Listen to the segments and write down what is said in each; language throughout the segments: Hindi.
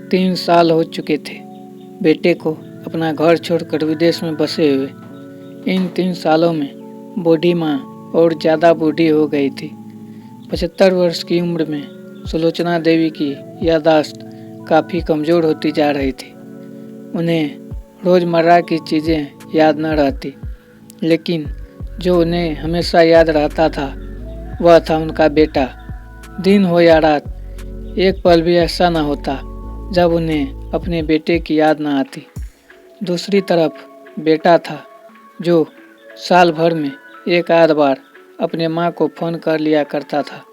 3 साल हो चुके थे बेटे को अपना घर छोड़कर विदेश में बसे हुए। इन 3 सालों में बूढ़ी माँ और ज़्यादा बूढ़ी हो गई थी। 75 वर्ष की उम्र में सुलोचना देवी की याददाश्त काफ़ी कमज़ोर होती जा रही थी। उन्हें रोज़मर्रा की चीज़ें याद न रहती, लेकिन जो उन्हें हमेशा याद रहता था वह था उनका बेटा। दिन हो या रात, एक पल भी ऐसा न होता जब उन्हें अपने बेटे की याद न आती। दूसरी तरफ बेटा था जो साल भर में एक आध बार अपने माँ को फ़ोन कर लिया करता था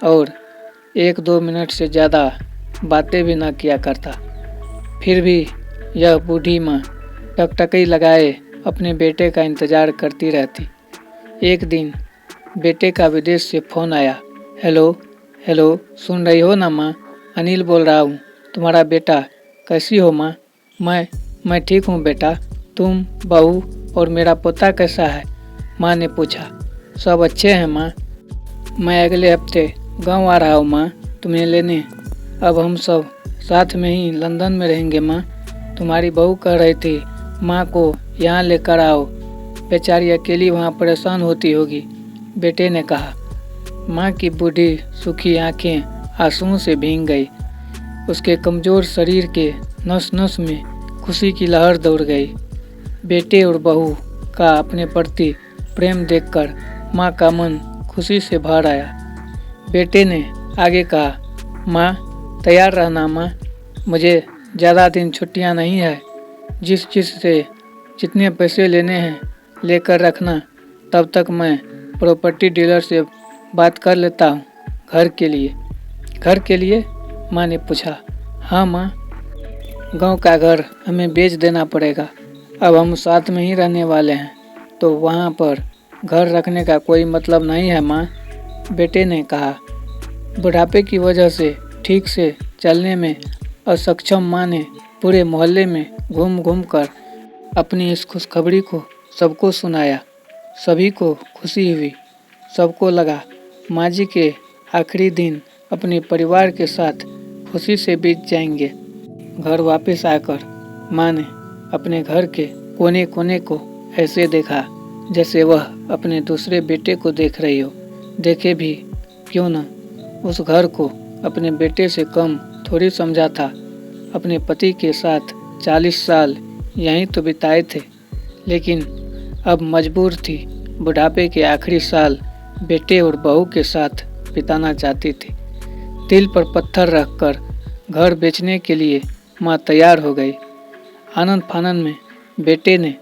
और 1-2 मिनट से ज़्यादा बातें भी न किया करता। फिर भी यह बूढ़ी माँ टकटकी लगाए अपने बेटे का इंतज़ार करती रहती। एक दिन बेटे का विदेश से फ़ोन आया। हेलो हेलो, सुन रही हो ना माँ? अनिल बोल रहा हूँ, तुम्हारा बेटा। कैसी हो माँ? मैं ठीक हूँ बेटा। तुम, बहू और मेरा पोता कैसा है? माँ ने पूछा। सब अच्छे हैं माँ। मैं अगले हफ्ते गांव आ रहा हूँ माँ तुम्हें लेने। अब हम सब साथ में ही लंदन में रहेंगे माँ। तुम्हारी बहू कह रही थी माँ को यहाँ लेकर आओ, बेचारी अकेली वहाँ परेशान होती होगी, बेटे ने कहा। माँ की बूढ़ी सूखी आंखें आंसुओं से भीग गई। उसके कमज़ोर शरीर के नस नस में खुशी की लहर दौड़ गई। बेटे और बहू का अपने प्रति प्रेम देखकर माँ का मन खुशी से भर आया। बेटे ने आगे कहा, माँ तैयार रहना माँ, मुझे ज़्यादा दिन छुट्टियाँ नहीं है। जिस से जितने पैसे लेने हैं लेकर रखना, तब तक मैं प्रॉपर्टी डीलर से बात कर लेता हूँ घर के लिए। घर के लिए? माँ ने पूछा। हाँ माँ, गांव का घर हमें बेच देना पड़ेगा। अब हम साथ में ही रहने वाले हैं, तो वहाँ पर घर रखने का कोई मतलब नहीं है माँ, बेटे ने कहा। बुढ़ापे की वजह से ठीक से चलने में असक्षम माँ ने पूरे मोहल्ले में घूम घूम कर अपनी इस खुशखबरी को सबको सुनाया। सभी को खुशी हुई। सबको लगा माँ जी के आखिरी दिन अपने परिवार के साथ खुशी से बीत जाएंगे। घर वापस आकर माँ ने अपने घर के कोने कोने को ऐसे देखा जैसे वह अपने दूसरे बेटे को देख रही हो। देखे भी क्यों न, उस घर को अपने बेटे से कम थोड़ी समझा था। अपने पति के साथ 40 साल यहीं तो बिताए थे, लेकिन अब मजबूर थी बुढ़ापे के आखिरी साल बेटे और बहू के साथ बिताना चाहती थी। दिल पर पत्थर रखकर घर बेचने के लिए माँ तैयार हो गई। आनंद फानंद में बेटे ने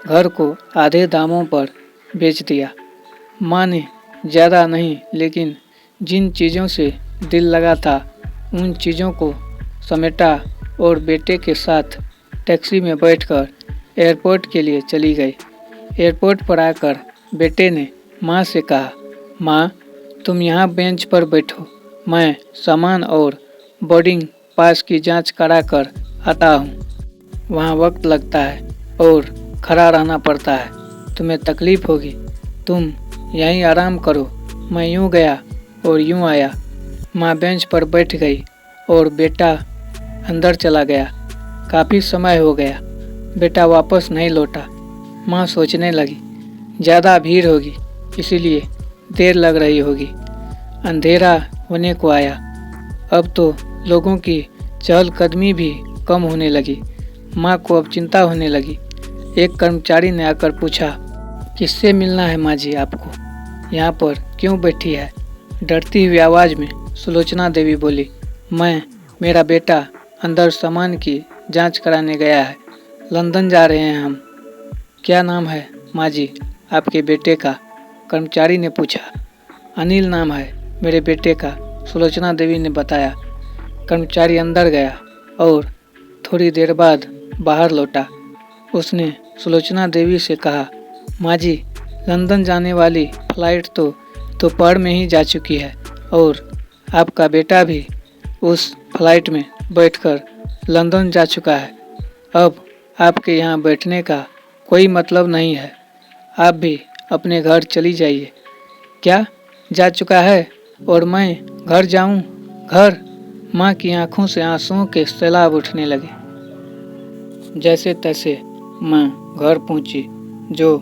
घर को आधे दामों पर बेच दिया। माँ ने ज़्यादा नहीं, लेकिन जिन चीज़ों से दिल लगा था उन चीज़ों को समेटा और बेटे के साथ टैक्सी में बैठकर एयरपोर्ट के लिए चली गई। एयरपोर्ट पर आकर बेटे ने माँ से कहा, माँ तुम यहाँ बेंच पर बैठो, मैं सामान और बोर्डिंग पास की जांच करा कर आता हूँ। वहाँ वक्त लगता है और खड़ा रहना पड़ता है, तुम्हें तकलीफ होगी, तुम यहीं आराम करो। मैं यूँ गया और यूँ आया। माँ बेंच पर बैठ गई और बेटा अंदर चला गया। काफ़ी समय हो गया, बेटा वापस नहीं लौटा। माँ सोचने लगी, ज़्यादा भीड़ होगी इसीलिए देर लग रही होगी। अंधेरा होने को आया। अब तो लोगों की चहलकदमी भी कम होने लगी। माँ को अब चिंता होने लगी। एक कर्मचारी ने आकर पूछा, किससे मिलना है माँ जी आपको? यहाँ पर क्यों बैठी है? डरती हुई आवाज़ में सुलोचना देवी बोली, मेरा बेटा अंदर सामान की जांच कराने गया है। लंदन जा रहे हैं हम। क्या नाम है माँ जी आपके बेटे का? कर्मचारी ने पूछा। अनिल नाम है मेरे बेटे का, सुलोचना देवी ने बताया। कर्मचारी अंदर गया और थोड़ी देर बाद बाहर लौटा। उसने सुलोचना देवी से कहा, माँ जी लंदन जाने वाली फ्लाइट तो दोपहर में ही जा चुकी है और आपका बेटा भी उस फ्लाइट में बैठकर लंदन जा चुका है। अब आपके यहाँ बैठने का कोई मतलब नहीं है। आप भी अपने घर चली जाइए। क्या जा चुका है और मैं घर जाऊँ? घर? माँ की आंखों से आंसुओं के सैलाब उठने लगे। जैसे तैसे माँ घर पहुंची, जो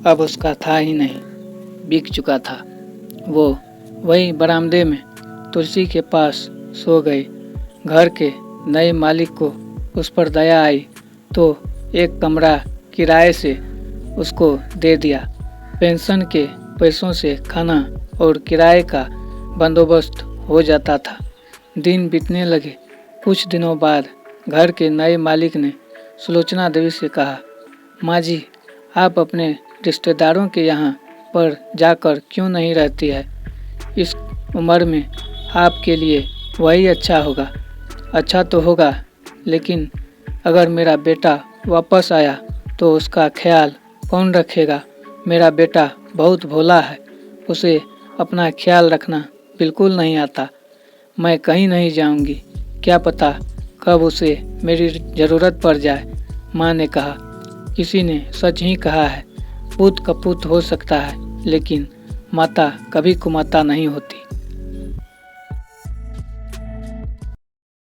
अब उसका था ही नहीं, बिक चुका था। वो वही बरामदे में तुलसी के पास सो गई। घर के नए मालिक को उस पर दया आई तो एक कमरा किराए से उसको दे दिया। पेंशन के पैसों से खाना और किराए का बंदोबस्त हो जाता था। दिन बीतने लगे। कुछ दिनों बाद घर के नए मालिक ने सुलोचना देवी से कहा, माँ जी, आप अपने रिश्तेदारों के यहाँ पर जाकर क्यों नहीं रहती है? इस उम्र में आपके लिए वही अच्छा होगा। अच्छा तो होगा, लेकिन अगर मेरा बेटा वापस आया तो उसका ख्याल कौन रखेगा? मेरा बेटा बहुत भोला है, उसे अपना ख्याल रखना बिल्कुल नहीं आता। मैं कहीं नहीं जाऊंगी, क्या पता कब उसे मेरी ज़रूरत पड़ जाए। माँ ने कहा, किसी ने सच ही कहा है, पूत कपूत हो सकता है, लेकिन माता कभी कुमाता नहीं होती।